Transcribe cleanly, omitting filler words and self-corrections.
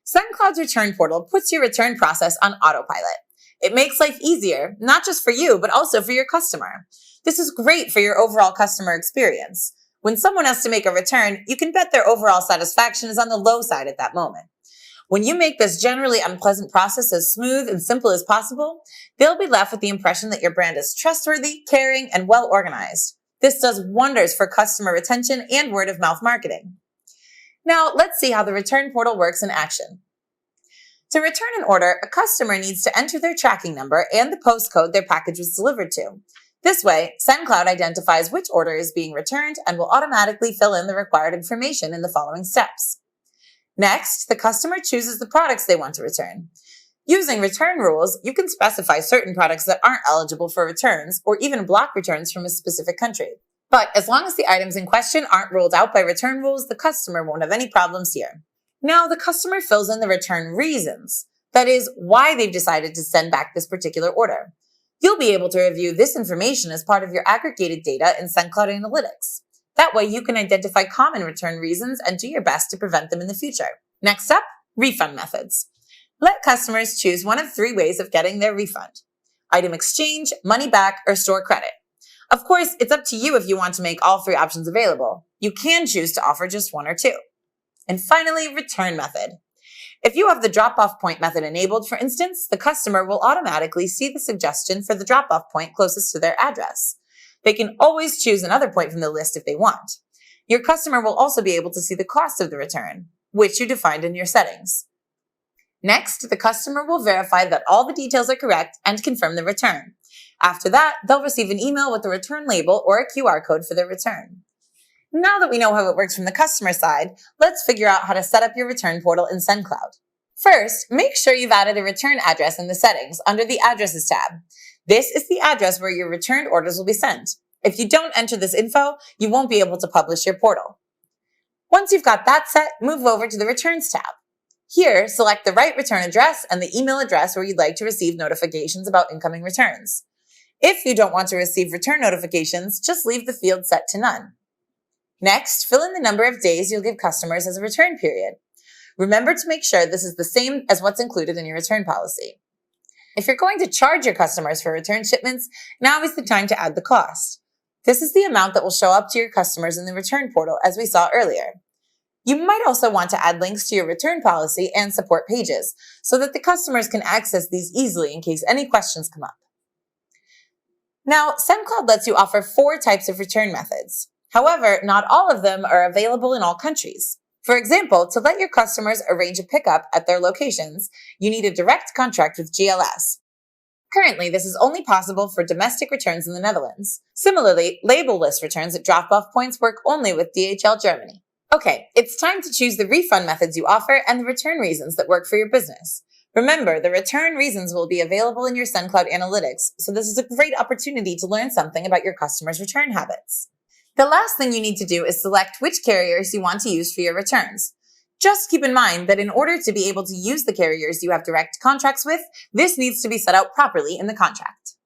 SendCloud's return portal puts your return process on autopilot. It makes life easier, not just for you, but also for your customer. This is great for your overall customer experience. When someone has to make a return, you can bet their overall satisfaction is on the low side at that moment. When you make this generally unpleasant process as smooth and simple as possible, they'll be left with the impression that your brand is trustworthy, caring, and well organized. This does wonders for customer retention and word-of-mouth marketing. Now, let's see how the return portal works in action. To return an order, a customer needs to enter their tracking number and the postcode their package was delivered to. This way, SendCloud identifies which order is being returned and will automatically fill in the required information in the following steps. Next, the customer chooses the products they want to return. Using return rules, you can specify certain products that aren't eligible for returns or even block returns from a specific country. But as long as the items in question aren't ruled out by return rules, the customer won't have any problems here. Now, the customer fills in the return reasons. That is, why they've decided to send back this particular order. You'll be able to review this information as part of your aggregated data in SendCloud Analytics. That way, you can identify common return reasons and do your best to prevent them in the future. Next up, refund methods. Let customers choose one of 3 ways of getting their refund: item exchange, money back, or store credit. Of course, it's up to you if you want to make all 3 options available. You can choose to offer just 1 or 2. And finally, return method. If you have the drop-off point method enabled, for instance, the customer will automatically see the suggestion for the drop-off point closest to their address. They can always choose another point from the list if they want. Your customer will also be able to see the cost of the return, which you defined in your settings. Next, the customer will verify that all the details are correct and confirm the return. After that, they'll receive an email with a return label or a QR code for their return. Now that we know how it works from the customer side, let's figure out how to set up your return portal in SendCloud. First, make sure you've added a return address in the settings under the Addresses tab. This is the address where your returned orders will be sent. If you don't enter this info, you won't be able to publish your portal. Once you've got that set, move over to the Returns tab. Here, select the right return address and the email address where you'd like to receive notifications about incoming returns. If you don't want to receive return notifications, just leave the field set to none. Next, fill in the number of days you'll give customers as a return period. Remember to make sure this is the same as what's included in your return policy. If you're going to charge your customers for return shipments, now is the time to add the cost. This is the amount that will show up to your customers in the return portal, as we saw earlier. You might also want to add links to your return policy and support pages so that the customers can access these easily in case any questions come up. Now, SendCloud lets you offer 4 types of return methods. However, not all of them are available in all countries. For example, to let your customers arrange a pickup at their locations, you need a direct contract with GLS. Currently, this is only possible for domestic returns in the Netherlands. Similarly, label-less returns at drop-off points work only with DHL Germany. Okay, it's time to choose the refund methods you offer and the return reasons that work for your business. Remember, the return reasons will be available in your SendCloud Analytics, so this is a great opportunity to learn something about your customers' return habits. The last thing you need to do is select which carriers you want to use for your returns. Just keep in mind that in order to be able to use the carriers you have direct contracts with, this needs to be set out properly in the contract.